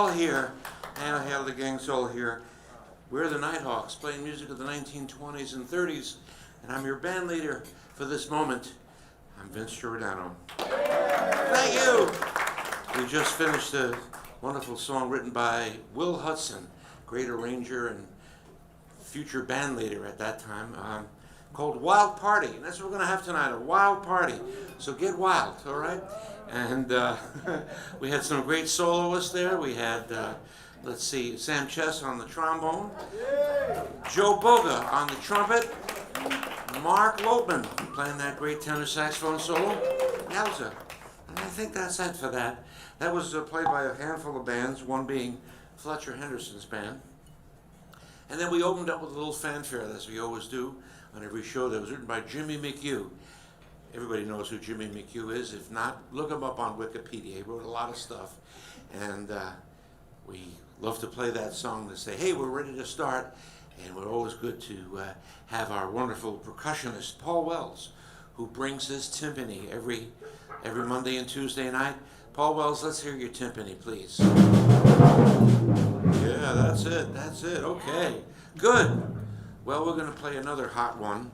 all here, and I have the gang's all here. We're the Nighthawks, playing music of the 1920s and 30s, and I'm your band leader for this moment. I'm Vince Giordano. Thank you! We just finished a wonderful song written by Will Hudson, great arranger and future band leader at that time, called Wild Party. And that's what we're going to have tonight, a wild party. So get wild, all right? And we had some great soloists there. We had, let's see, Sam Chess on the trombone, Joe Boga on the trumpet, Mark Lopman playing that great tenor saxophone solo. Yowza. And I think that's it for that. That was played by a handful of bands, one being Fletcher Henderson's band. And then we opened up with a little fanfare, as we always do on every show, that was written by Jimmy McHugh. Everybody knows who Jimmy McHugh is. If not, look him up on Wikipedia. He wrote a lot of stuff. And we love to play that song to say, hey, we're ready to start. And we're always good to have our wonderful percussionist, Paul Wells, who brings his timpani every Monday and Tuesday night. Paul Wells, let's hear your timpani, please. Yeah, that's it, okay. Good. Well, we're going to play another hot one.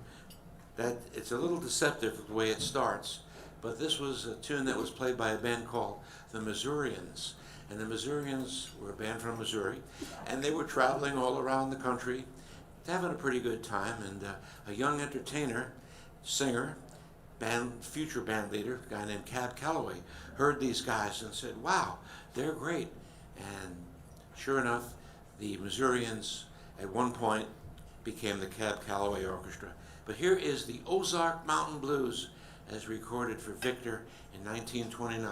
It's a little deceptive the way it starts, but this was a tune that was played by a band called the Missourians. And the Missourians were a band from Missouri, and they were traveling all around the country, having a pretty good time, and a young entertainer, singer, future band leader, a guy named Cab Calloway, heard these guys and said, wow, they're great. And sure enough, the Missourians at one point became the Cab Calloway Orchestra. But here is the Ozark Mountain Blues as recorded for Victor in 1929.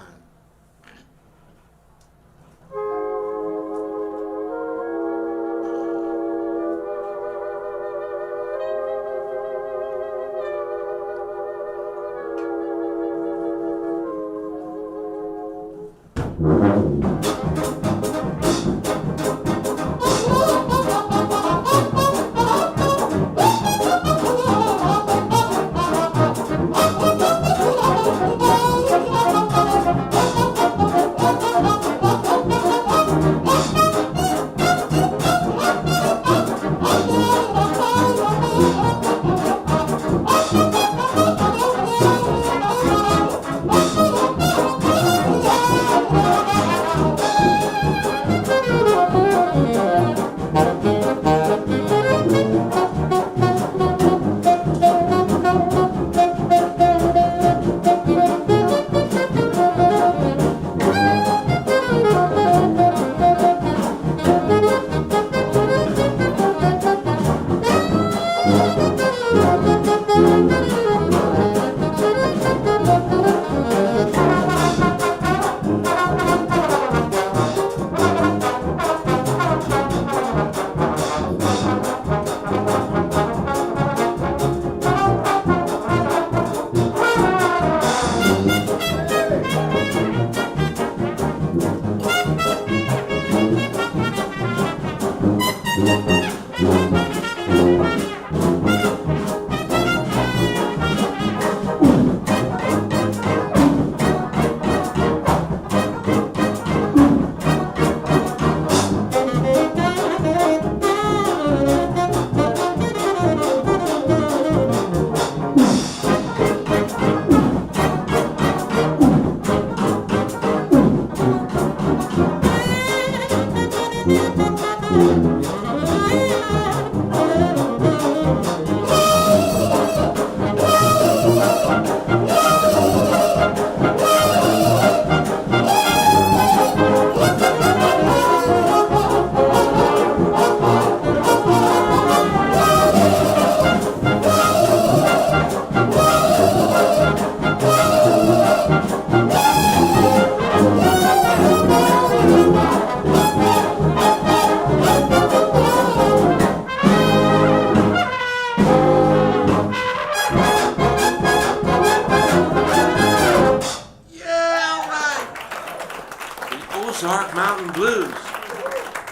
Ozark Mountain Blues.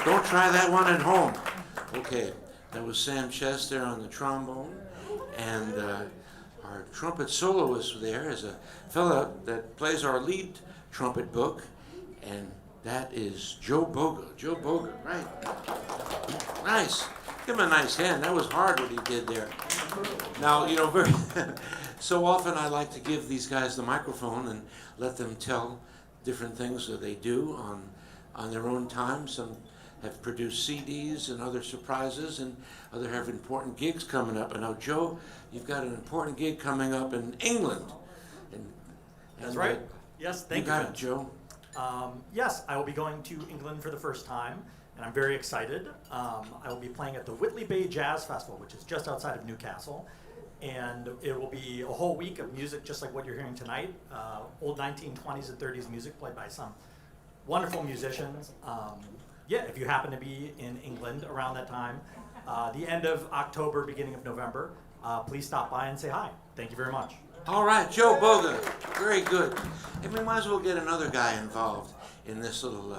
Don't try that one at home. Okay, that was Sam Chester on the trombone, and our trumpet soloist there is a fella that plays our lead trumpet book, and That is Joe Boga. Joe Boga, right. Nice. Give him a nice hand. That was hard what he did there. Now, very so often I like to give these guys the microphone and let them tell different things that they do on their own time. Some have produced CDs and other surprises, and other have important gigs coming up. And now, Joe, you've got an important gig coming up in England. That's right. Yes, thank you. You got it, Joe. Yes, I will be going to England for the first time, and I'm very excited. I will be playing at the Whitley Bay Jazz Festival, which is just outside of Newcastle. And it will be a whole week of music just like what you're hearing tonight. Old 1920s and 30s music played by some wonderful musicians. If you happen to be in England around that time, the end of October, beginning of November, please stop by and say hi. Thank you very much. All right, Joe Boga, very good. And we might as well get another guy involved in this little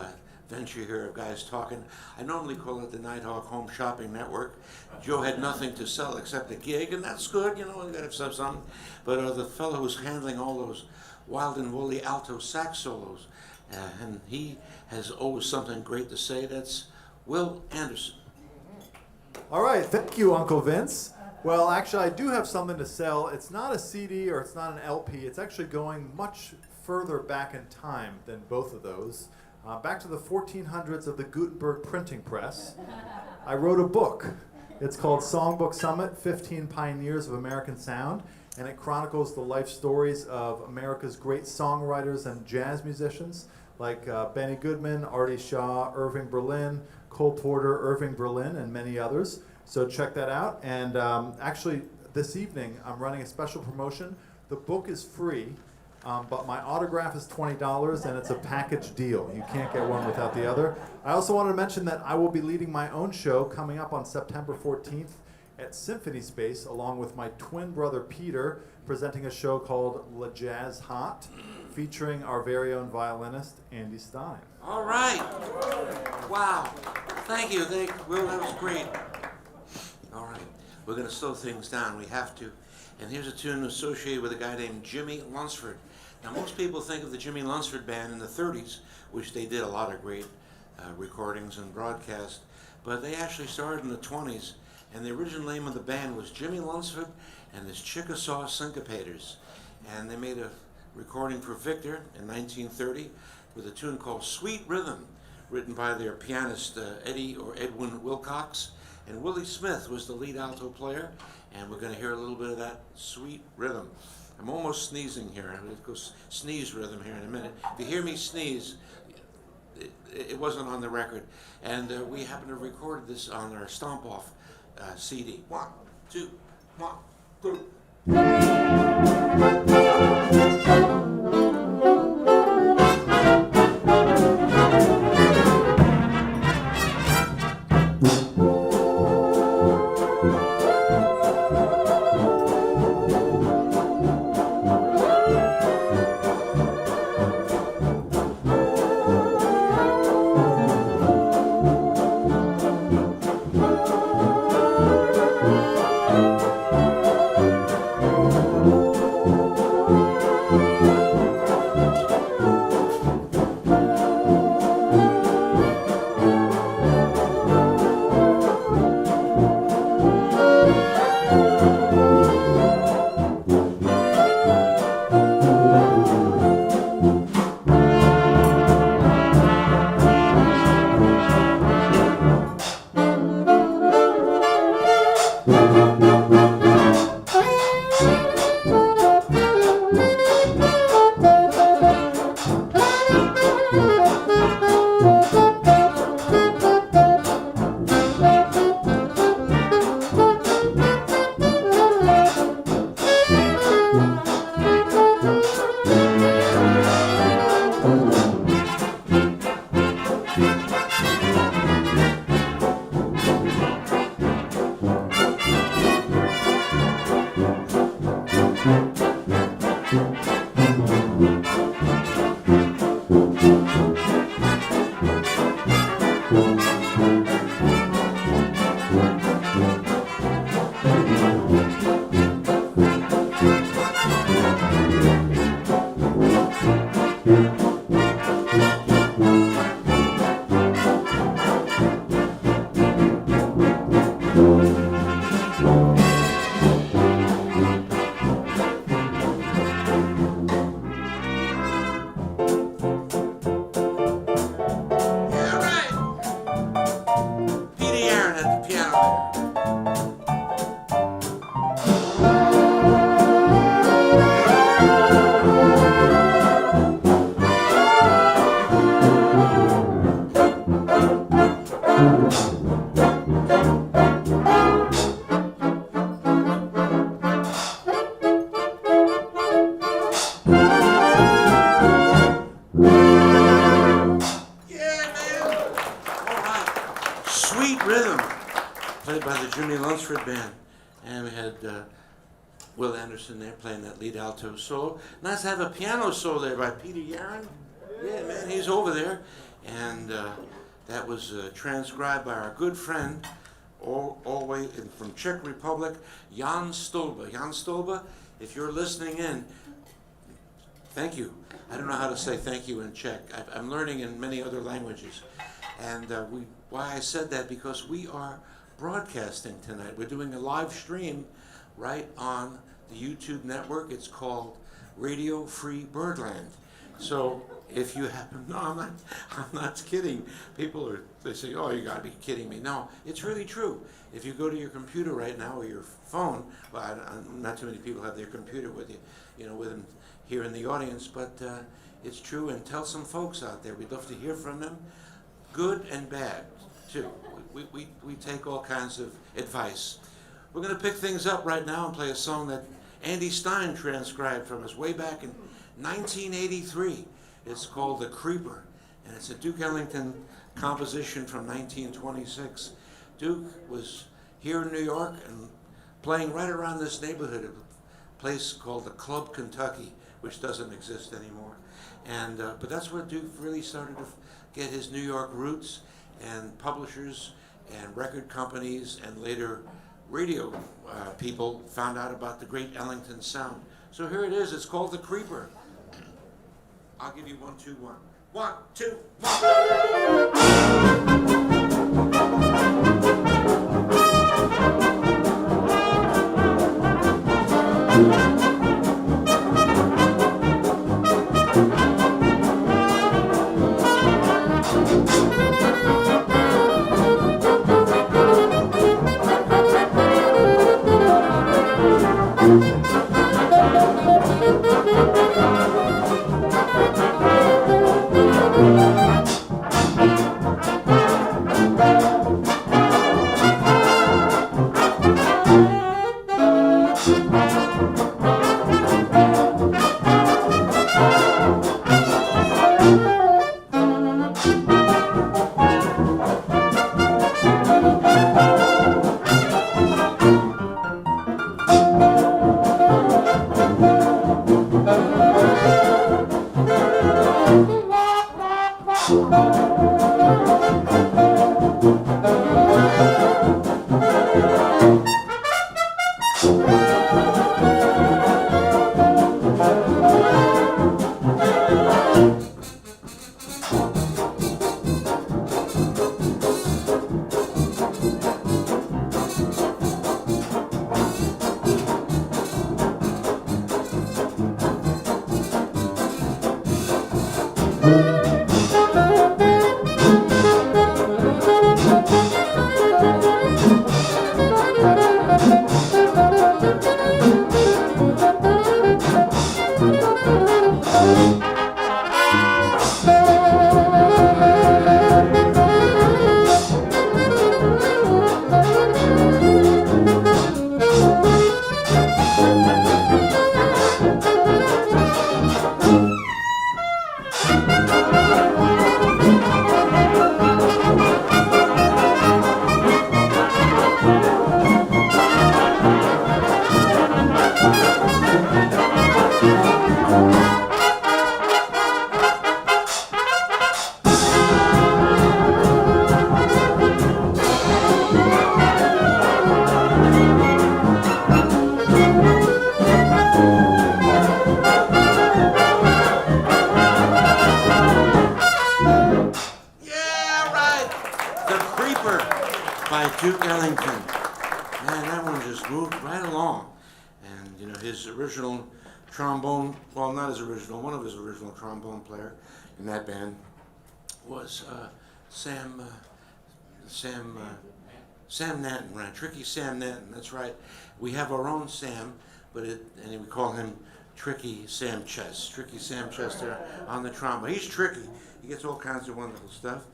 venture here of guys talking. I normally call it the Nighthawk Home Shopping Network. Joe had nothing to sell except a gig, and that's good, you got to have something. But the fellow who's handling all those wild and woolly alto sax solos, and he has always something great to say. That's Will Anderson. All right, thank you, Uncle Vince. Well, actually, I do have something to sell. It's not a CD or it's not an LP. It's actually going much further back in time than both of those. Back to the 1400s of the Gutenberg printing press. I wrote a book. It's called Songbook Summit, 15 Pioneers of American Sound, and it chronicles the life stories of America's great songwriters and jazz musicians like Benny Goodman, Artie Shaw, Irving Berlin, Cole Porter, Irving Berlin, and many others. So check that out. And actually, this evening, I'm running a special promotion. The book is free, but my autograph is $20, and it's a package deal. You can't get one without the other. I also wanted to mention that I will be leading my own show coming up on September 14th at Symphony Space, along with my twin brother Peter, presenting a show called La Jazz Hot, featuring our very own violinist, Andy Stein. All right. Wow. Thank you, Will. That was great. All right. We're going to slow things down. We have to. And here's a tune associated with a guy named Jimmy Lunsford. Now, most people think of the Jimmy Lunsford Band in the 30s, which they did a lot of great recordings and broadcasts, but they actually started in the 20s, and the original name of the band was Jimmy Lunsford and his Chickasaw Syncopators. And they made a recording for Victor in 1930 with a tune called Sweet Rhythm, written by their pianist Eddie or Edwin Wilcox, and Willie Smith was the lead alto player, and we're going to hear a little bit of that Sweet Rhythm. I'm almost sneezing here. I'm going to go sneeze rhythm here in a minute. If you hear me sneeze, it wasn't on the record. And we happen to have recorded this on our Stomp Off CD. 1, 2, 1, 2. Yeah, man. All right. Sweet rhythm, played by the Jimmy Lunsford Band. And we had Will Anderson there playing that lead alto solo. Nice to have a piano solo there by Peter Yaron. Yeah, man, he's over there. And that was transcribed by our good friend, all the way from Czech Republic, Jan Stolba. Jan Stolba, if you're listening in, thank you. I don't know how to say thank you in Czech. I'm learning in many other languages. And why I said that, because we are broadcasting tonight. We're doing a live stream right on the YouTube network. It's called Radio Free Birdland. So if you happen, no, I'm not kidding. They say, oh, you gotta be kidding me. No, it's really true. If you go to your computer right now or your phone, well, not too many people have their computer with you, with them here in the audience, but it's true. And tell some folks out there. We'd love to hear from them, good and bad, too. We take all kinds of advice. We're going to pick things up right now and play a song that Andy Stein transcribed from us way back in 1983. It's called The Creeper, and it's a Duke Ellington composition from 1926. Duke was here in New York and playing right around this neighborhood, a place called the Club Kentucky, which doesn't exist anymore. And but that's where Duke really started to get his New York roots, and publishers and record companies and later radio people found out about the great Ellington sound. So here it is. It's called The Creeper. I'll give you 1, 2, 1. 1, 2, 1. Duke Ellington. Man, that one just moved right along. And, his original trombone, well, not his original, one of his original trombone player in that band was Sam Nanton, right? Tricky Sam Nanton, that's right. We have our own Sam, and we call him Tricky Sam Chester on the trombone. He's tricky. He gets all kinds of wonderful stuff.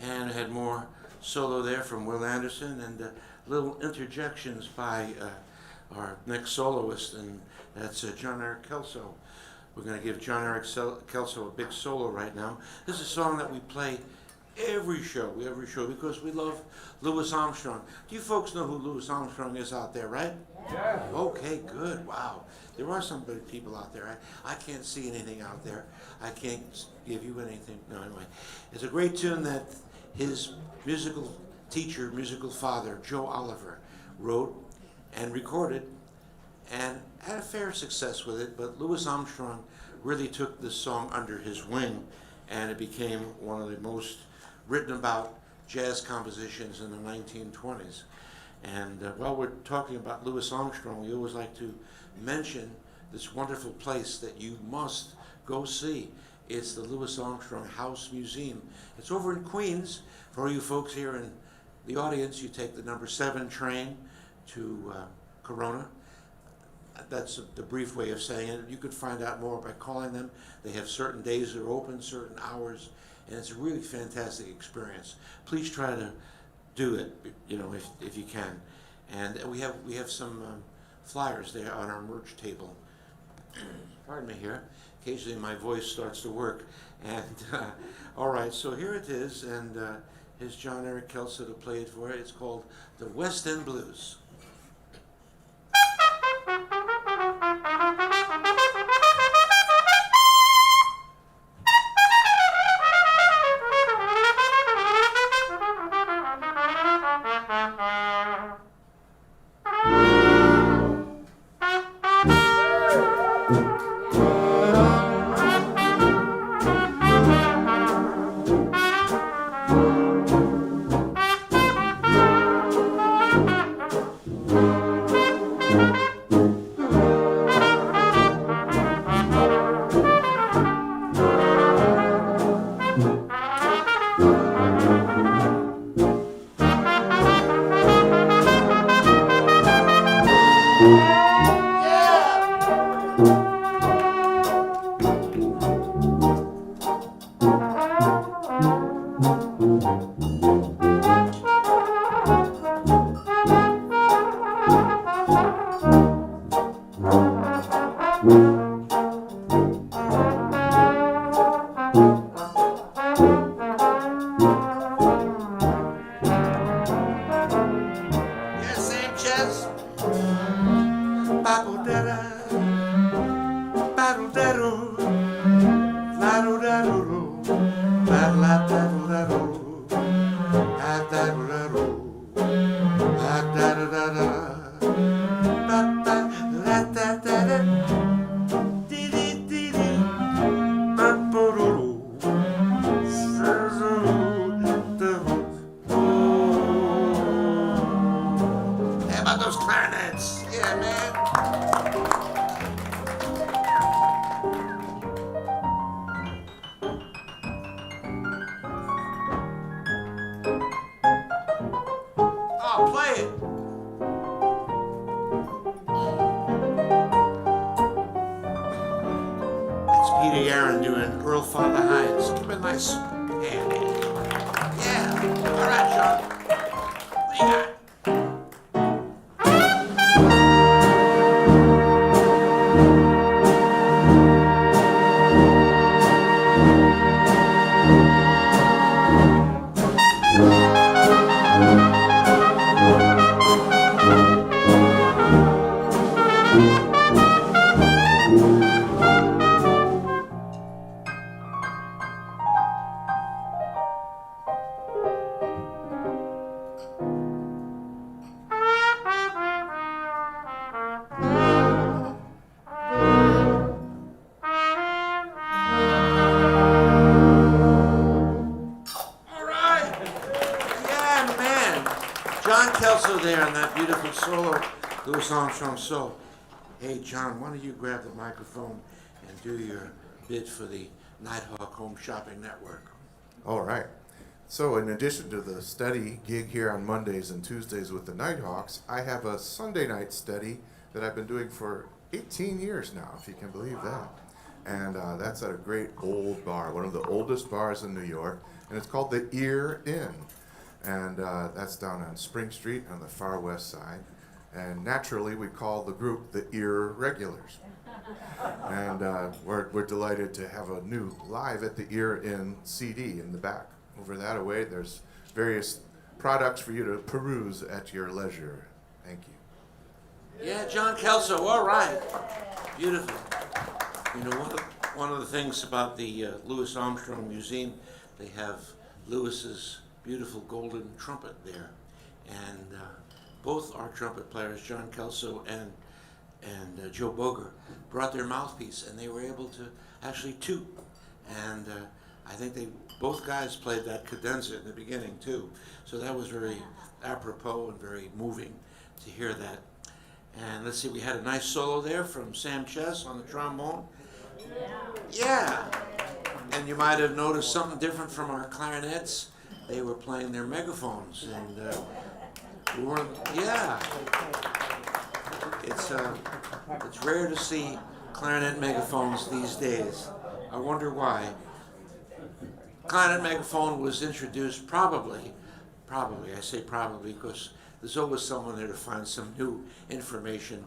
And had more solo there from Will Anderson, and little interjections by our next soloist, and that's John Eric Kelso. We're going to give John Eric Kelso a big solo right now. This is a song that we play every show, because we love Louis Armstrong. Do you folks know who Louis Armstrong is out there, right? Yeah. Okay, good. Wow. There are some big people out there. I can't see anything out there. I can't give you anything. No, anyway. It's a great tune that his musical teacher, musical father, Joe Oliver, wrote and recorded and had a fair success with it, but Louis Armstrong really took this song under his wing, and it became one of the most written about jazz compositions in the 1920s. And while we're talking about Louis Armstrong, we always like to mention this wonderful place that you must go see. It's the Louis Armstrong House Museum. It's over in Queens. For all you folks here in the audience, you take the number 7 train to Corona. That's the brief way of saying it. You could find out more by calling them. They have certain days they're open, certain hours, and it's a really fantastic experience. Please try to do it, if you can. And we have some flyers there on our merch table. Pardon me here. Occasionally my voice starts to work. And all right, so here it is, and here's John Eric Kelso to play it for it. It's called the West End Blues. Armstrong. So, hey John, why don't you grab the microphone and do your bid for the Nighthawk Home Shopping Network? All right. So in addition to the study gig here on Mondays and Tuesdays with the Nighthawks, I have a Sunday night study that I've been doing for 18 years now, if you can believe that. And that's at a great old bar, one of the oldest bars in New York, and it's called the Ear Inn. and that's down on Spring Street on the far west side. And naturally, we call the group the Irregulars. And we're delighted to have a new Live at the Ear in CD in the back. Over that away, there's various products for you to peruse at your leisure. Thank you. Yeah, John Kelso, all right. Beautiful. You know, one of the things about the Louis Armstrong Museum, they have Louis's beautiful golden trumpet there. And both our trumpet players, John Kelso and Joe Boger, brought their mouthpiece, and they were able to actually toot. And I think both guys played that cadenza in the beginning too. So that was very apropos and very moving to hear that. And let's see, we had a nice solo there from Sam Chess on the trombone. Yeah. And you might have noticed something different from our clarinets. They were playing their megaphones, and yeah. It's rare to see clarinet megaphones these days. I wonder why. Clarinet megaphone was introduced probably, I say probably because there's always someone there to find some new information.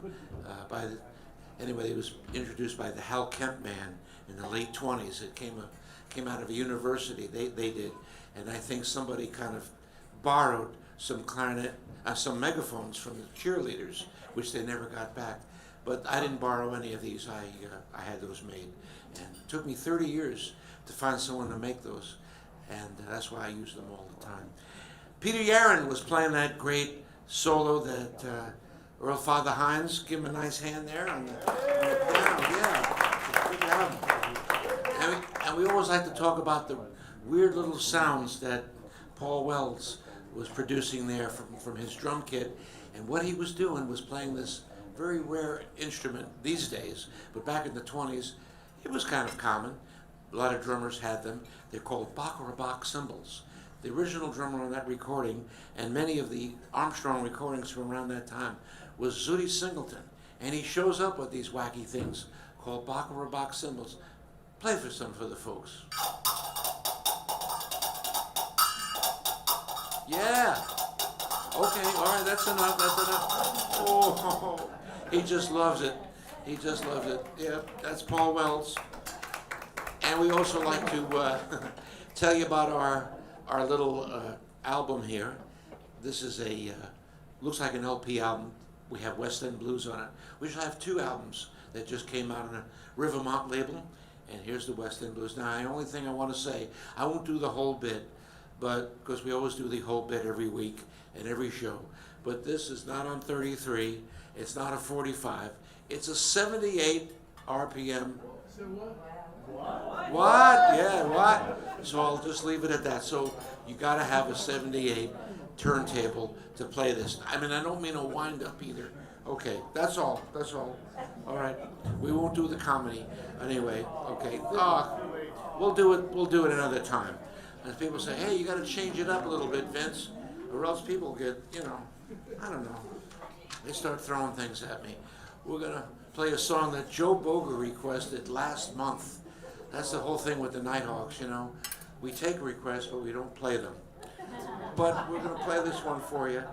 Anyway, it was introduced by the Hal Kemp Band in the late 20s. It came out of a university, they did, and I think somebody kind of borrowed some some megaphones from the cheerleaders, which they never got back. But I didn't borrow any of these. I had those made, and it took me 30 years to find someone to make those, and that's why I use them all the time. Peter Yaron was playing that great solo that Earl Father Hines, give him a nice hand there on the piano. Yeah, good job. And we always like to talk about the weird little sounds that Paul Wells was producing there from his drum kit, and what he was doing was playing this very rare instrument these days, but back in the 20s, it was kind of common. A lot of drummers had them. They're called Bacharach cymbals. The original drummer on that recording, and many of the Armstrong recordings from around that time, was Zooty Singleton, and he shows up with these wacky things called Bacharach cymbals. Play for some for the folks. Yeah. Okay, all right, that's enough, Oh, he just loves it. He just loves it. Yeah, that's Paul Wells. And we also like to tell you about our little album here. This is looks like an LP album. We have West End Blues on it. We shall have 2 albums that just came out on a Rivermont label. And here's the West End Blues. Now, the only thing I want to say, I won't do the whole bit, but because we always do the whole bit every week and every show. But this is not on 33. It's not a 45. It's a 78 RPM. So what? What? Yeah, what? So I'll just leave it at that. So you got to have a 78 turntable to play this. I mean, I don't mean a wind up either. Okay, that's all. That's all. All right. We won't do the comedy anyway. Okay. We'll do it. We'll do it another time. And people say, "Hey, you got to change it up a little bit, Vince, or else people get, I don't know. They start throwing things at me." We're gonna play a song that Joe Boger requested last month. That's the whole thing with the Nighthawks, We take requests, but we don't play them. But we're gonna play this one for you.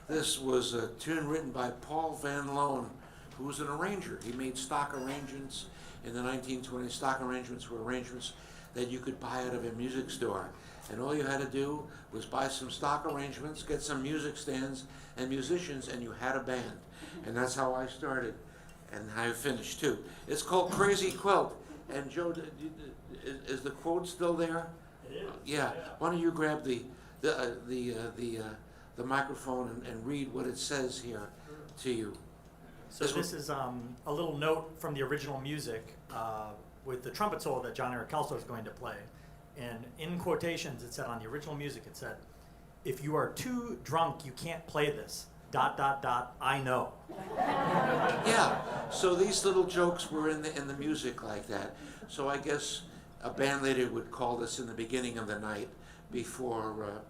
This was a tune written by Paul Van Loan, who was an arranger. He made stock arrangements in the 1920s. Stock arrangements were arrangements that you could buy out of a music store. And all you had to do was buy some stock arrangements, get some music stands and musicians, and you had a band. And that's how I started, and how I finished too. It's called Crazy Quilt. And Joe, is the quote still there? It is. Yeah. Why don't you grab the microphone and read what it says here to you? So this is a little note from the original music with the trumpet solo that John Eric Kelso is going to play. And in quotations, it said on the original music, it said, "If you are too drunk, you can't play this. ... I know." Yeah. So these little jokes were in the music like that. So I guess a band leader would call this in the beginning of the night before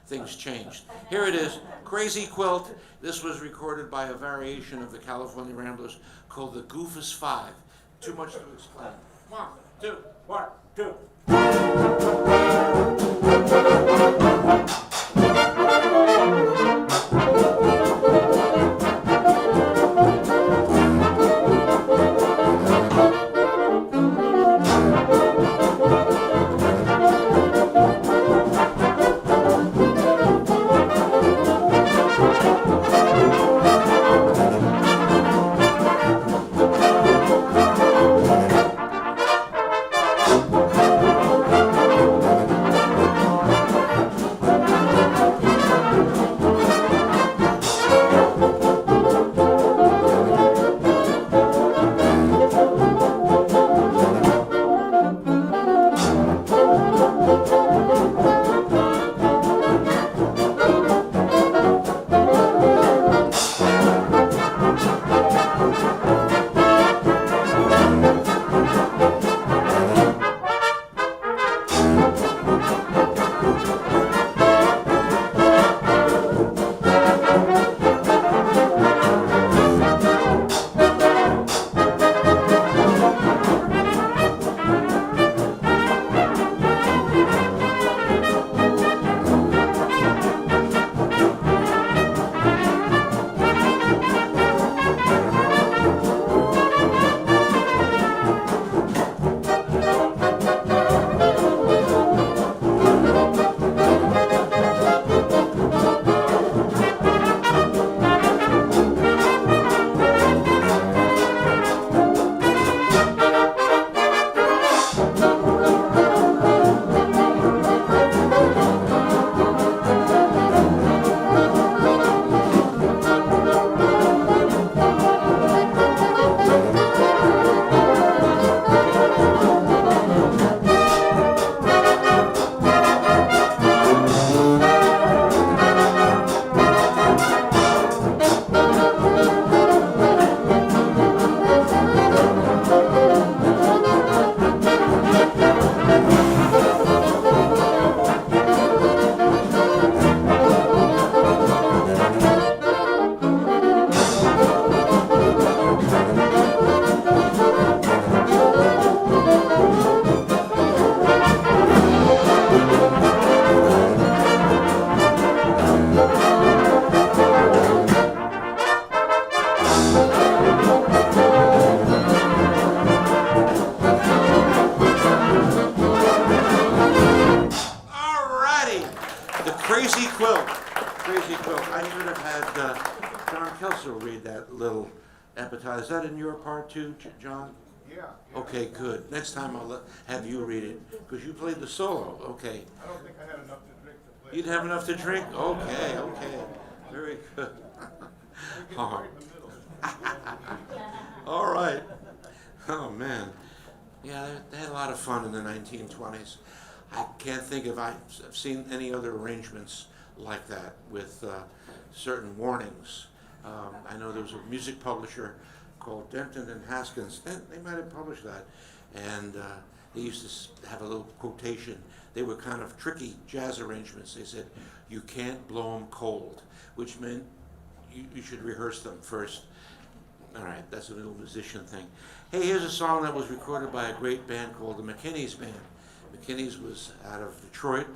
things changed. Here it is, Crazy Quilt. This was recorded by a variation of the California Ramblers called the Goofus 5. Too much to explain. 1, 2, 1, 2. Crazy Quilt. Crazy Quilt. I should have had John Kelso read that little epitaph. Is that in your part too, John? Yeah. Okay, good. Next time have you read it, because you played the solo. Okay. I don't think I had enough to drink to play. You'd have enough to drink? Okay, okay. Very good. Oh. All right. Oh, man. Yeah, they had a lot of fun in the 1920s. I can't think if I've seen any other arrangements like that with certain warnings. I know there was a music publisher called Denton and Haskins. They might have published that. And they used to have a little quotation. They were kind of tricky jazz arrangements. They said, "You can't blow them cold," which meant you should rehearse them first. All right, that's a little musician thing. Hey, here's a song that was recorded by a great band called the McKinney's Band. McKinney's was out of Detroit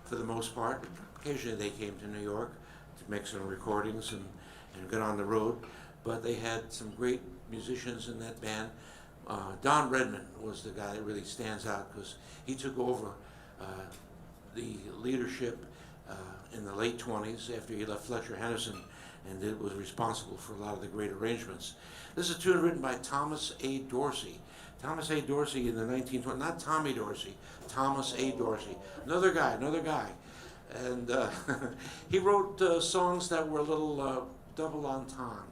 for the most part. Occasionally they came to New York to make some recordings and get on the road. But they had some great musicians in that band. Don Redman was the guy that really stands out because he took over the leadership in the late 20s after he left Fletcher Henderson, and it was responsible for a lot of the great arrangements. This is a tune written by Thomas A. Dorsey. Thomas A. Dorsey in the 1920s, not Tommy Dorsey, Thomas A. Dorsey. Another guy. And he wrote songs that were a little double entendre,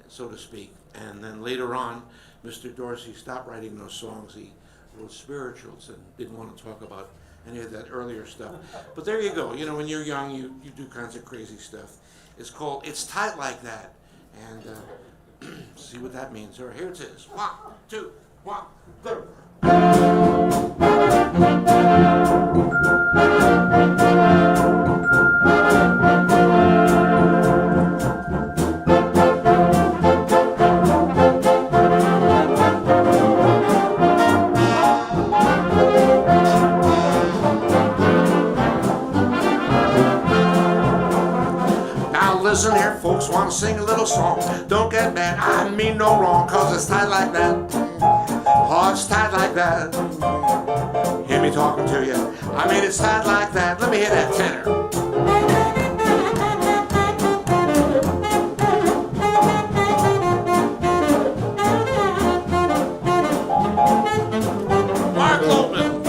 so to speak. And then later on, Mr. Dorsey stopped writing those songs. He wrote spirituals and didn't want to talk about any of that earlier stuff. But there you go. You know, when you're young, you do kinds of crazy stuff. It's called It's Tight Like That. And see what that means. All right, here it is. 1, 2, 1, 2. Listen here, folks, want to sing a little song. Don't get mad, I mean no wrong, cause it's tight like that. Oh, it's tight like that. Hear me talking to you. I mean, it's tight like that. Let me hear that tenor. Mark Lopeman.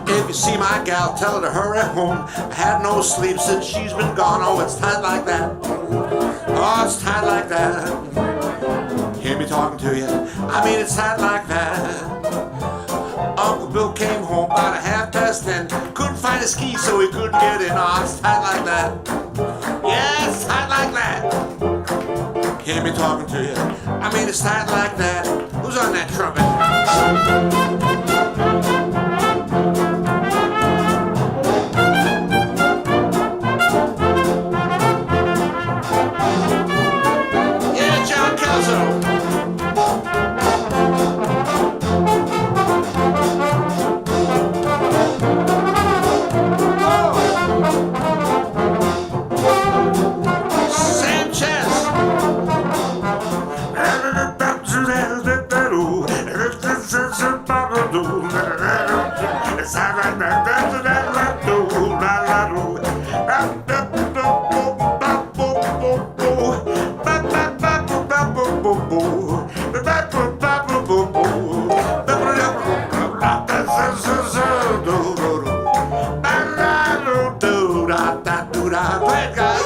If you see my gal, tell her to hurry home. I had no sleep since she's been gone. Oh, it's tight like that. Oh, it's tight like that. Hear me talking to you. I mean, it's tight like that. Uncle Bill came home about 10:30. Couldn't find his key, so he couldn't get in. Oh, it's tight like that. Yeah, it's tight like that. Hear me talking to you. I mean, it's tight like that. Who's on that trumpet? Play it, guys.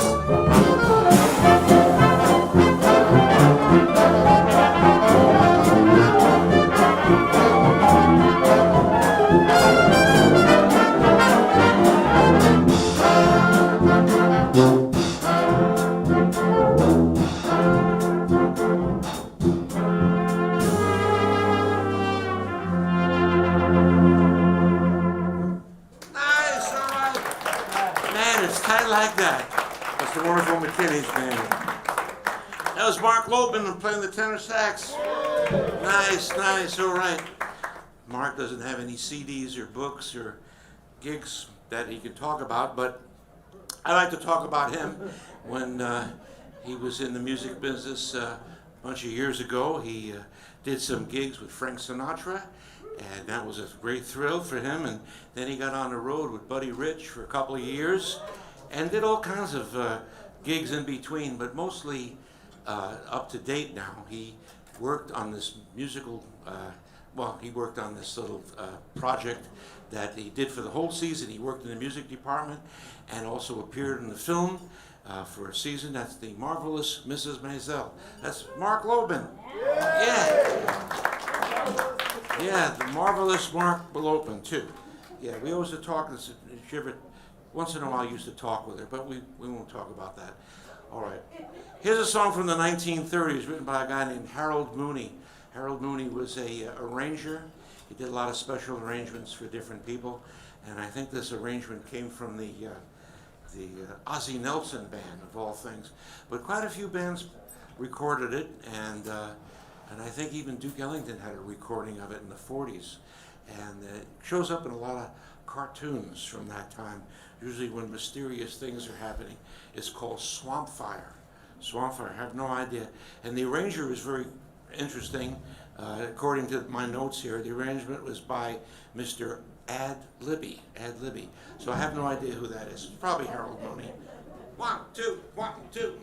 Like that. That's the wonderful McKinney's Band. That was Mark Lopeman playing the tenor sax. Nice, nice, all right. Mark doesn't have any CDs or books or gigs that he can talk about, but I like to talk about him. When he was in the music business a bunch of years ago, he did some gigs with Frank Sinatra, And that was a great thrill for him. And then he got on the road with Buddy Rich for a couple of years and did all kinds of gigs in between, but mostly up to date now. He worked on this musical, he worked on this little project that he did for the whole season. He worked in the music department and also appeared in the film for a season. That's The Marvelous Mrs. Maisel. That's Mark Lobin. Yeah, The Marvelous Mark Lobin, too. Yeah, we always talk, once in a while I used to talk with her, but we won't talk about that. All right. Here's a song from the 1930s written by a guy named Harold Mooney. Harold Mooney was a arranger. He did a lot of special arrangements for different people, and I think this arrangement came from the Ozzie Nelson band, of all things. But quite a few bands recorded it, and I think even Duke Ellington had a recording of it in the 40s. And it shows up in a lot of cartoons from that time, usually when mysterious things are happening. It's called Swamp Fire. Swamp Fire, I have no idea. And the arranger is very interesting. According to my notes here, the arrangement was by Mr. Ad Libby. So I have no idea who that is. It's probably Harold Mooney. 1, 2, 1, 2.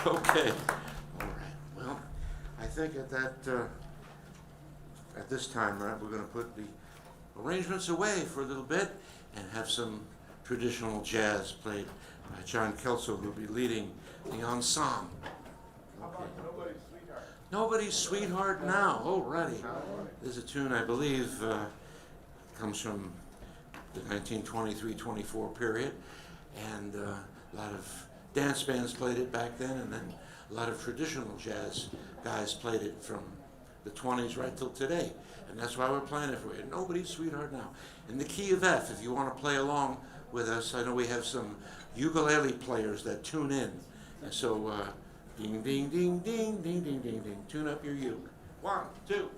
Okay. All right. Well, I think at this time, right, we're going to put the arrangements away for a little bit and have some traditional jazz played by John Kelso, who'll be leading the ensemble. Okay. Nobody's Sweetheart Now. Alrighty. There's a tune I believe comes from the 1923-24 period, and a lot of dance bands played it back then, and then a lot of traditional jazz guys played it from the 20s right till today, and that's why we're playing it for you. Nobody's Sweetheart Now. In the key of F, if you want to play along with us. I know we have some ukulele players that tune in, and so ding, ding, ding, ding, ding, ding, ding, ding. Tune up your uke. 1, 2,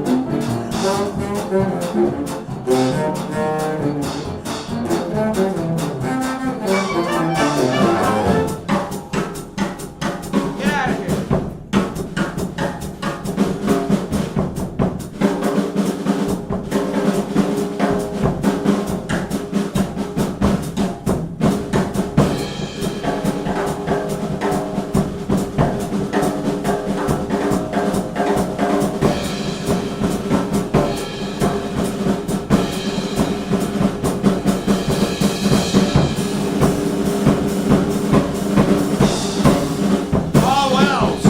Get out of here. Paul Wells.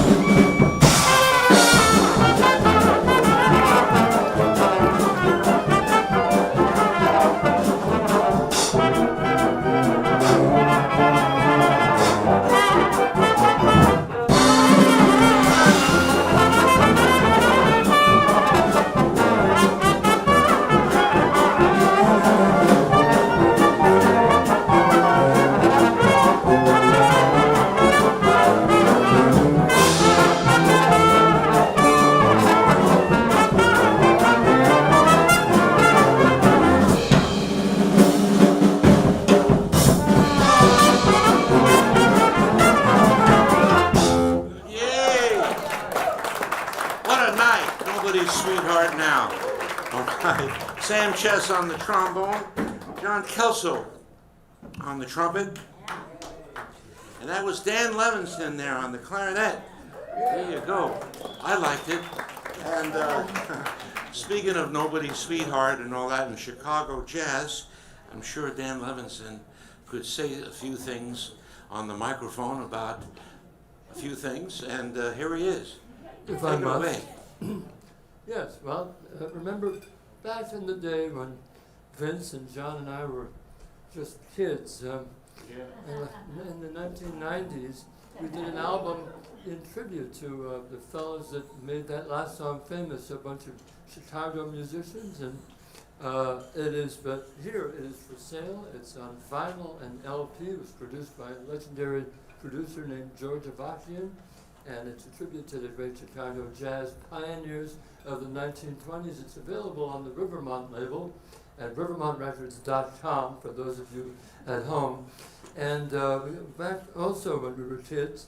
Yay! What a night. Nobody's sweetheart now. All right. Sam Chess on the trombone. John Kelso on the trumpet. And that was Dan Levinson there on the clarinet. There you go. I liked it. And speaking of nobody's sweetheart and all that in Chicago jazz, I'm sure Dan Levinson could say a few things on the microphone about a few things, and here he is. If Take I it must. away. Yes, well, remember back in the day when Vince and John and I were just kids, in the 1990s, we did an album in tribute to the fellows that made that last song famous, a bunch of Chicago musicians, and but here it is for sale. It's on vinyl and LP. It was produced by a legendary producer named George Avakian, and it's a tribute to the great Chicago jazz pioneers of the 1920s. It's available on the Rivermont label at rivermontrecords.com for those of you at home. And back also when we were kids,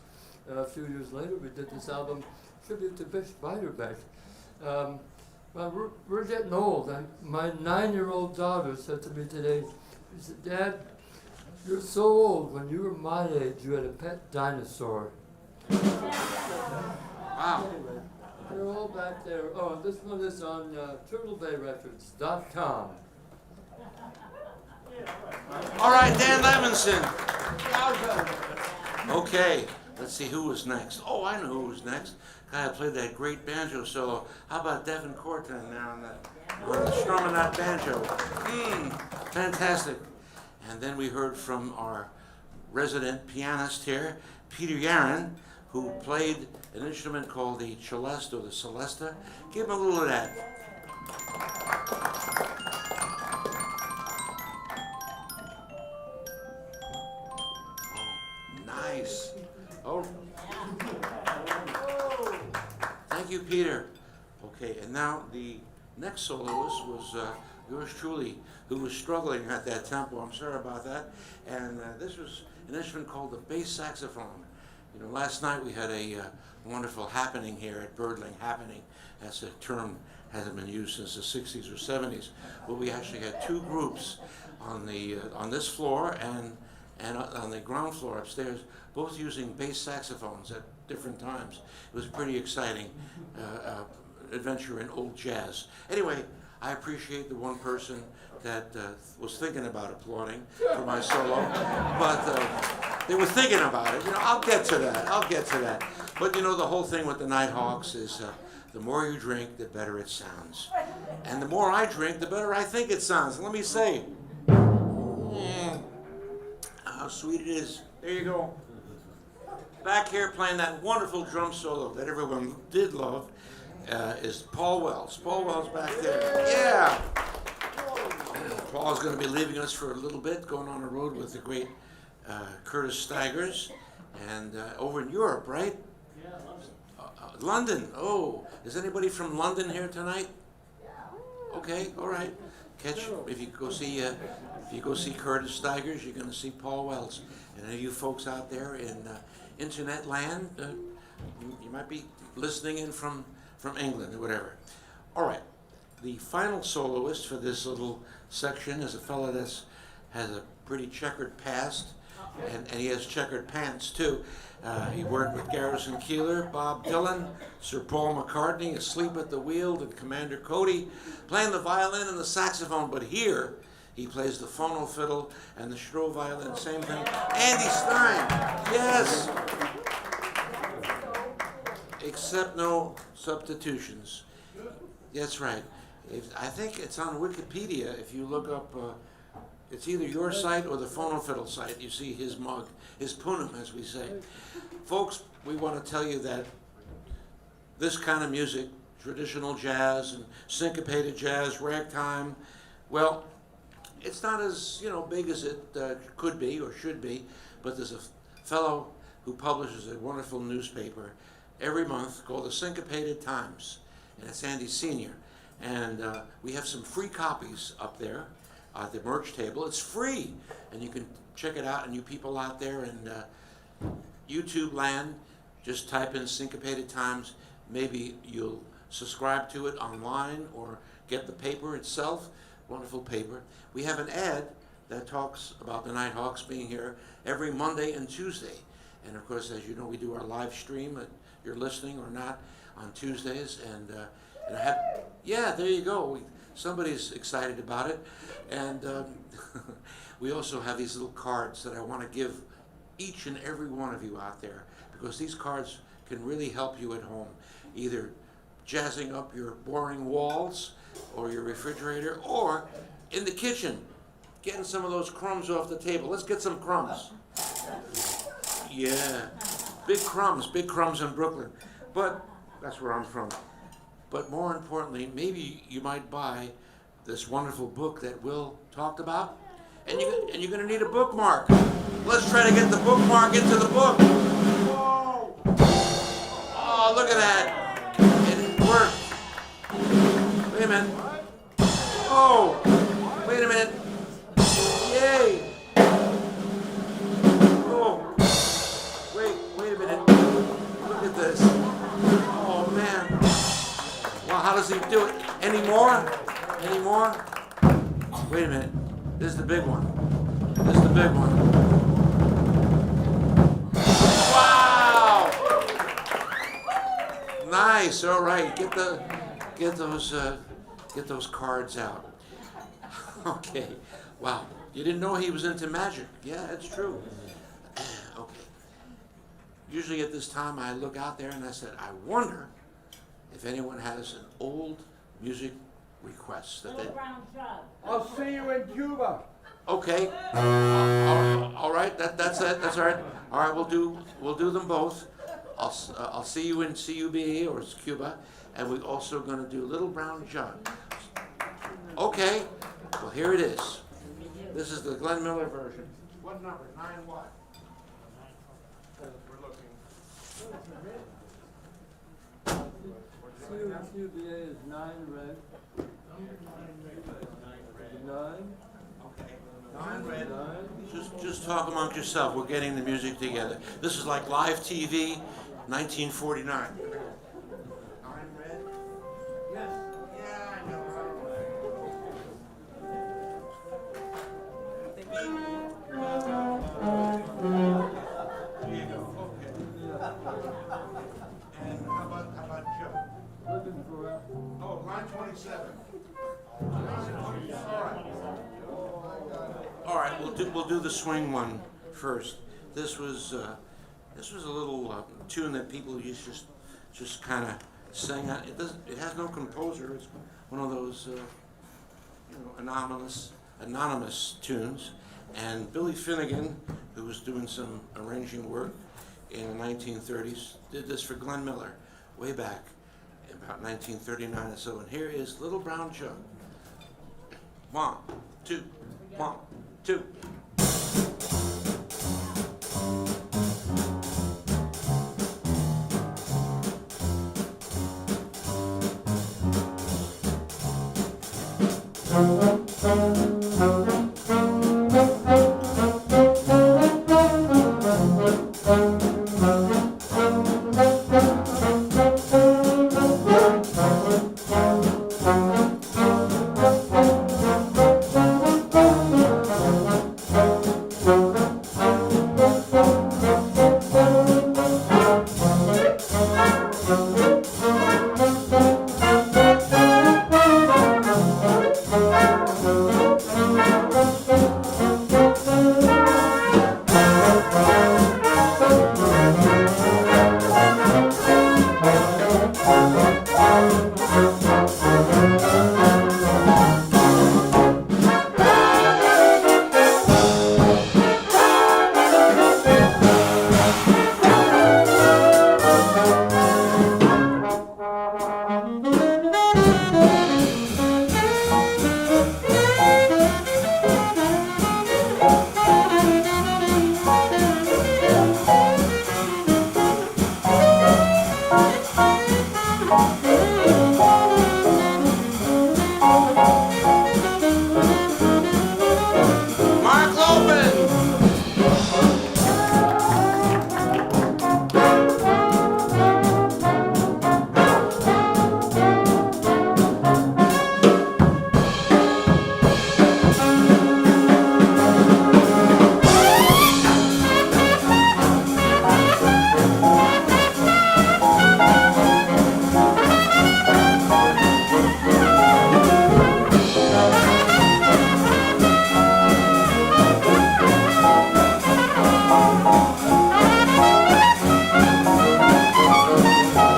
a few years later, we did this album, tribute to Bish Beiderbecke. Well, we're getting old. My 9-year-old daughter said to me today, she said, "Dad, you're so old. When you were my age, you had a pet dinosaur." Wow. Anyway, they're all back there. Oh, this one is on turtlebayrecords.com. All right, Dan Levinson. Okay, let's see who was next. Oh, I know who was next. Guy who played that great banjo solo. How about Devin Corton there on the strumming that banjo? Fantastic. And then we heard from our resident pianist here, Peter Yaron, who played an instrument called the celeste or the celesta. Give him a little of that. Oh, nice. Oh. Thank you, Peter. Okay, and now the next soloist was yours truly, who was struggling at that tempo. I'm sorry about that. And this was an instrument called the bass saxophone. You know, last night we had a wonderful happening here at Birdland. Happening, that's a term hasn't been used since the 60s or 70s. But we actually had two groups on the on this floor and on the ground floor upstairs, both using bass saxophones at different times. It was a pretty exciting adventure in old jazz. Anyway, I appreciate the one person that was thinking about applauding for my solo, but they were thinking about it. You know, I'll get to that. But you know, the whole thing with the Nighthawks is the more you drink, the better it sounds. And the more I drink, the better I think it sounds. Let me say, how sweet it is. There you go. Back here playing that wonderful drum solo that everyone did love is Paul Wells. Paul Wells back there. Yeah. Paul's going to be leaving us for a little bit, going on the road with the great Curtis Staggers, and over in Europe, right? London. Oh, is anybody from London here tonight? Okay, all right. If you go see Curtis Stigers, you're going to see Paul Wells. And any of you folks out there in internet land, you might be listening in from England or whatever. All right. The final soloist for this little section is a fellow that has a pretty checkered past, and he has checkered pants too. He worked with Garrison Keillor, Bob Dylan, Sir Paul McCartney, Asleep at the Wheel, and Commander Cody, playing the violin and the saxophone. But here, he plays the phono fiddle and the Stroh violin, same thing. Andy Stein, yes! Except no substitutions. That's right. I think it's on Wikipedia. If you look up, it's either your site or the phono fiddle site. You see his mug, his punum, as we say. Folks, we want to tell you that this kind of music, traditional jazz and syncopated jazz, ragtime, well, it's not as big as it could be or should be, but there's a fellow who publishes a wonderful newspaper every month called the Syncopated Times, and it's Andy Sr. And we have some free copies up there at the merch table. It's free, and you can check it out. And you people out there in YouTube land, just type in Syncopated Times. Maybe you'll subscribe to it online or get the paper itself. Wonderful paper. We have an ad that talks about the Nighthawks being here every Monday and Tuesday. And of course, as you know, we do our live stream, you're listening or not, on Tuesdays. And I have, yeah, there you go. Somebody's excited about it. And we also have these little cards that I want to give each and every one of you out there, because these cards can really help you at home, either jazzing up your boring walls or your refrigerator, or in the kitchen, getting some of those crumbs off the table. Let's get some crumbs. Yeah, big crumbs in Brooklyn. But that's where I'm from. But more importantly, maybe you might buy this wonderful book that Will talked about, and you're going to need a bookmark. Let's try to get the bookmark into the book. Whoa! Oh, look at that. It worked. Wait a minute. Oh, wait a minute. Yay. Oh, wait a minute. Look at this. Oh, man. Well, how does he do it? Any more? Any more? Wait a minute. This is the big one. This is the big one. Wow! Nice. All right. Get those cards out. Okay. Wow. You didn't know he was into magic. Yeah, that's true. Okay. Usually at this time I look out there and I said, I wonder if anyone has an old music request that they. I'll see you in Cuba. Okay. All right. That's it. That's all right. All right. We'll do them both. I'll see you in CUBA or Cuba, and we're also going to do Little Brown Jug. Okay. Well, here it is. This is the Glenn Miller version. What number? 9 what? We're looking. CUBA is 9 red. 9. Okay. 9 red. Just talk amongst yourself. We're getting the music together. This is like live TV, 1949. 9 red. Yes. Yeah, I know. There you go. Okay. And how about Joe? Looking for it. Oh, line 27. All right, we'll do the swing one first. This was a little tune that people used to just kind of sing. It has no composer. It's one of those anonymous tunes. And Billy Finnegan, who was doing some arranging work in the 1930s, did this for Glenn Miller way back in about 1939 or so. And here is Little Brown Jug. 1, 2, 1, 2. Mark Lopin!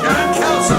John Kelso!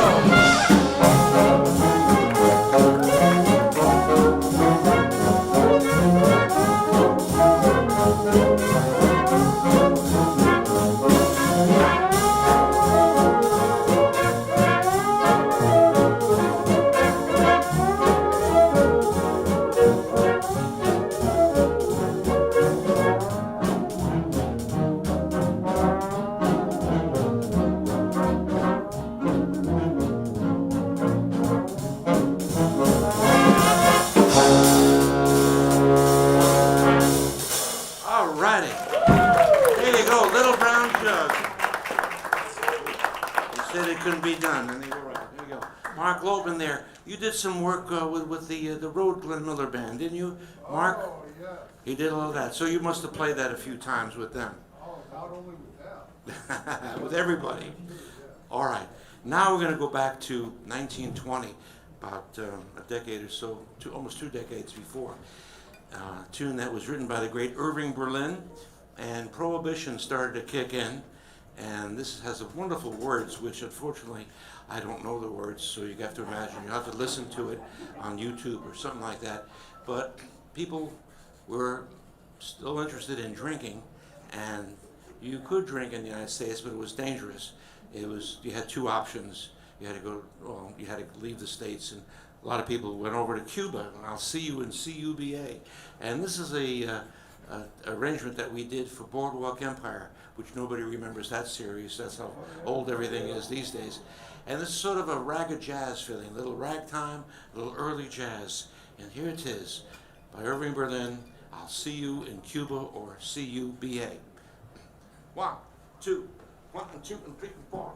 All righty. There you go, Little Brown Jug. You said it couldn't be done, and you were right. There you go. Mark Lopin there. You did some work with the Road Glenn Miller Band, didn't you, Mark? Oh, yeah. He did all that. So you must have played that a few times with them. Oh, not only with that. With everybody. All right. Now we're going to go back to 1920, about a decade or so, almost 2 decades before. A tune that was written by the great Irving Berlin, and Prohibition started to kick in. And this has wonderful words, which unfortunately I don't know the words, so you have to imagine you have to listen to it on YouTube or something like that. But people were still interested in drinking, and you could drink in the United States, but it was dangerous. You had 2 options. You had to leave the States, and a lot of people went over to Cuba. I'll see you in CUBA, and this is a arrangement that we did for Boardwalk Empire, which nobody remembers that series. That's how old everything is these days. And this is sort of a ragged jazz feeling, a little ragtime, a little early jazz. And here it is, by Irving Berlin, I'll see you in Cuba or CUBA. 1, 2, 1, 2, and 3, and 4.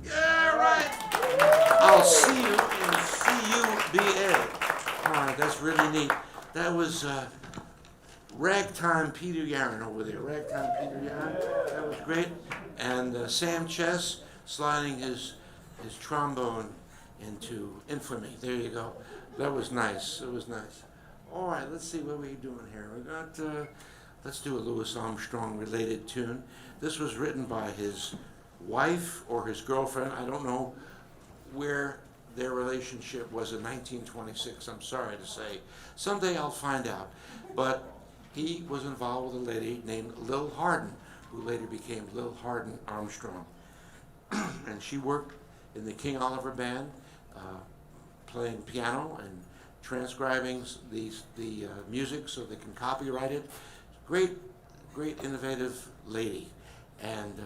Yeah, right. I'll see you in CUBA. All right, that's really neat. That was Ragtime Peter Yarn over there. Ragtime Peter Yarn. That was great. And Sam Chess sliding his trombone into infamy. There you go. That was nice. It was nice. All right, let's see what we're doing here. We got, let's do a Louis Armstrong related tune. This was written by his wife or his girlfriend. I don't know where their relationship was in 1926. I'm sorry to say. Someday I'll find out. But he was involved with a lady named Lil Hardin, who later became Lil Hardin Armstrong. And she worked in the King Oliver Band, playing piano and transcribing the music so they can copyright it. Great, great innovative lady. And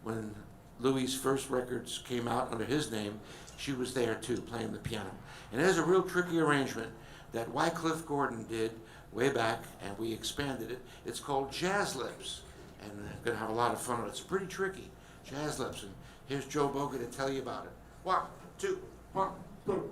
when Louis' first records came out under his name, she was there too, playing the piano. And there's a real tricky arrangement that Wycliffe Gordon did way back, and we expanded it. It's called Jazz Lips, and we're gonna have a lot of fun with it. It's pretty tricky, Jazz Lips, and here's Joe Boga to tell you about it. 1, 2, 1, 2.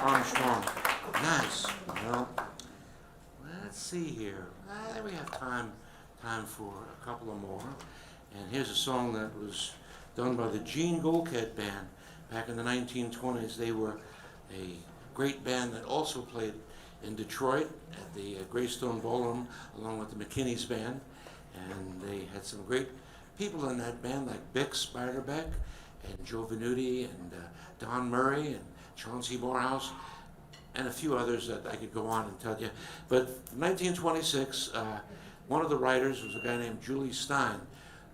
Armstrong. Nice. Well, let's see here. We have time for a couple of more. And here's a song that was done by the Gene Goldcat Band back in the 1920s. They were a great band that also played in Detroit at the Greystone Ballroom along with the McKinney's Band. And they had some great people in that band like Bix Beiderbecke and Joe Venuti and Don Murray and Chauncey Morehouse and a few others that I could go on and tell you. But 1926, one of the writers was a guy named Julie Stein,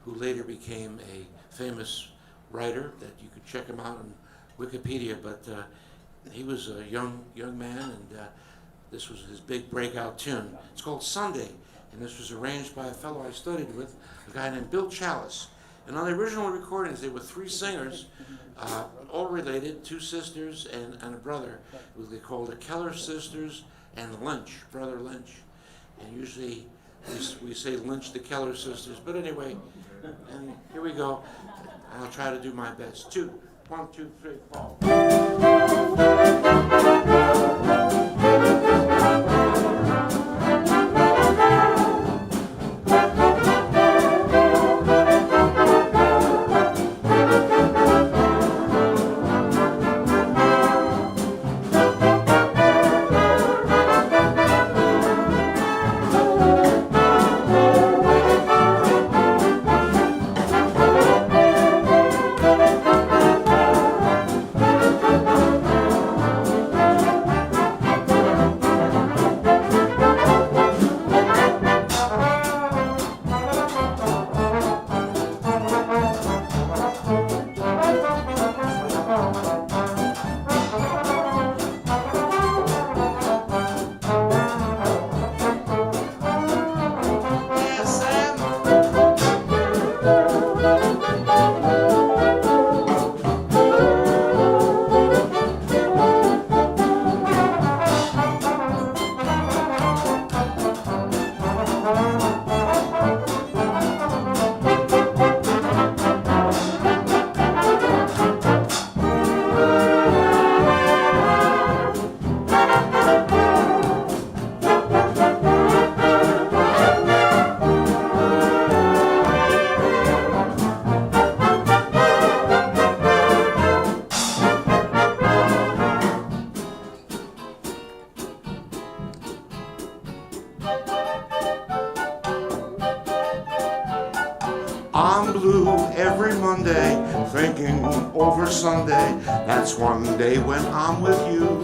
who later became a famous writer that you could check him out on Wikipedia. But he was a young man, and this was his big breakout tune. It's called Sunday, and this was arranged by a fellow I studied with, a guy named Bill Chalice. And on the original recordings, there were 3 singers, all related, 2 sisters and a brother, who they called the Keller sisters and Lynch, Brother Lynch. And usually we say Lynch the Keller sisters, but anyway, and here we go. I'll try to do my best. 2, 1, 2, 3, 4. I'm blue every Monday, thinking over Sunday. That's one day when I'm with you.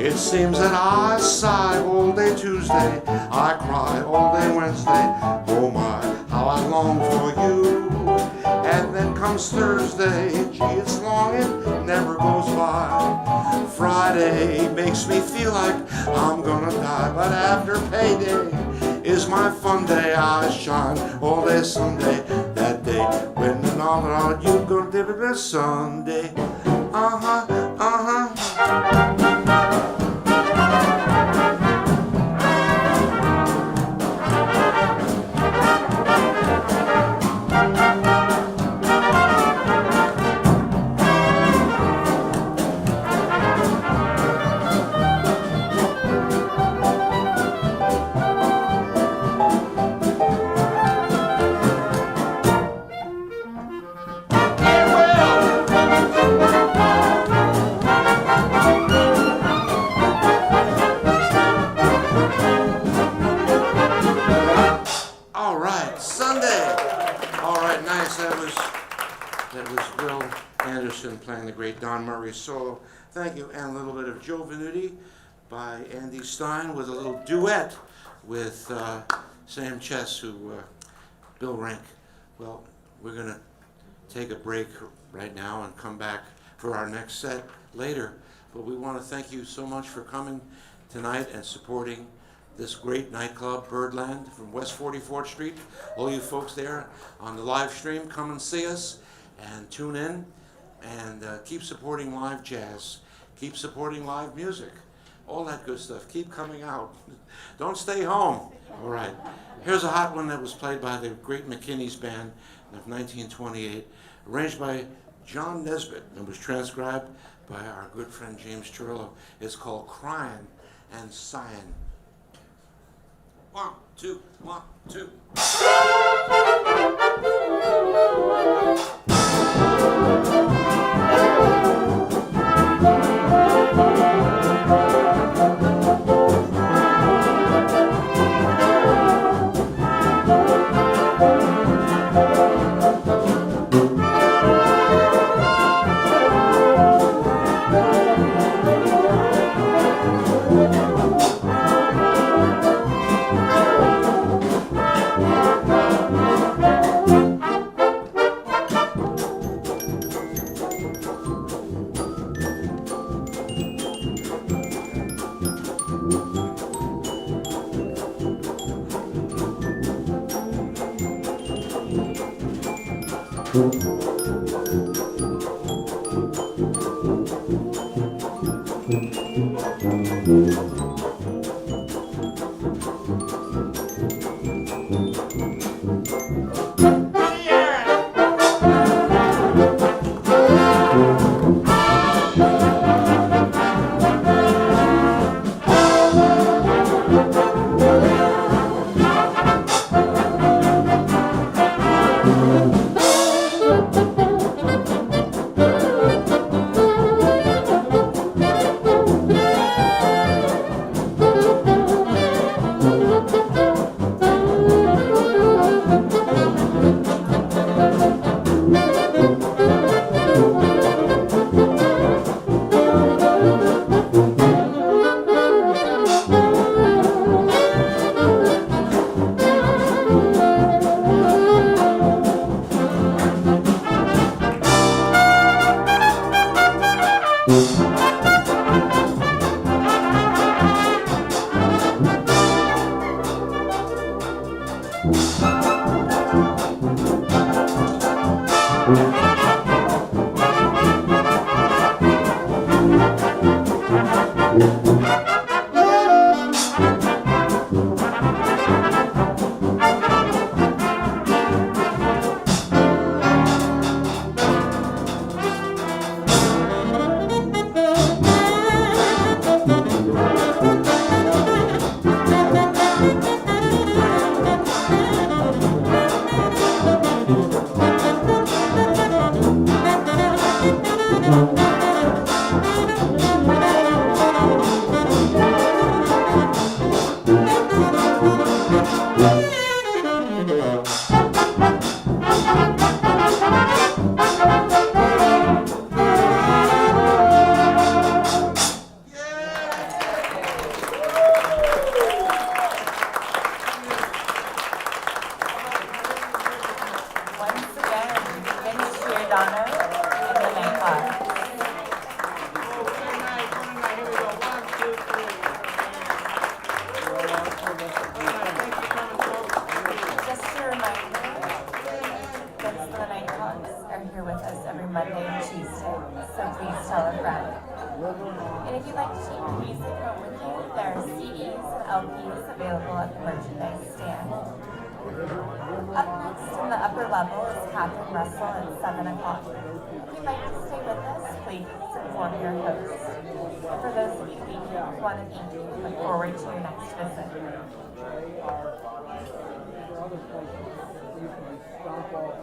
It seems that I sigh all day Tuesday, I cry all day Wednesday. Oh my, how I long for you. And then comes Thursday, gee, it's long, it never goes by. Friday makes me feel like I'm gonna die, but after payday is my fun day. I shine all day Sunday, that day when the novel you gonna dip it this Sunday. Uh-huh, uh-huh. Playing the great Don Murray solo. Thank you. And a little bit of Joe Venuti by Andy Stein with a little duet with Sam Chess, Bill Rank. Well, we're going to take a break right now and come back for our next set later. But we want to thank you so much for coming tonight and supporting this great nightclub, Birdland, from West 44th Street. All you folks there on the live stream, come and see us and tune in. And keep supporting live jazz, keep supporting live music, all that good stuff. Keep coming out. Don't stay home. All right. Here's a hot one that was played by the great McKinney's band of 1928, arranged by John Nesbitt and was transcribed by our good friend James Chirillo. It's called Crying and Sighing. 1, 2, 1, 2. Giordano The Nighthawks. Just a reminder, Birdland The Nighthawks are here with us every Monday and Tuesday, so please tell a friend. And if you'd like to take your music home with you, there are CDs and LPs available at the merchandise stand. Up next in the upper level is Catherine Russell at 7 o'clock. If you'd like to stay with us, please inform your host. And for those of you leaving, want to thank you. Look forward to your next visit. Other places, you can stop off,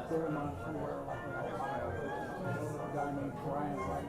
Vermont, somewhere like in Ohio. There's a guy named Brian Wright.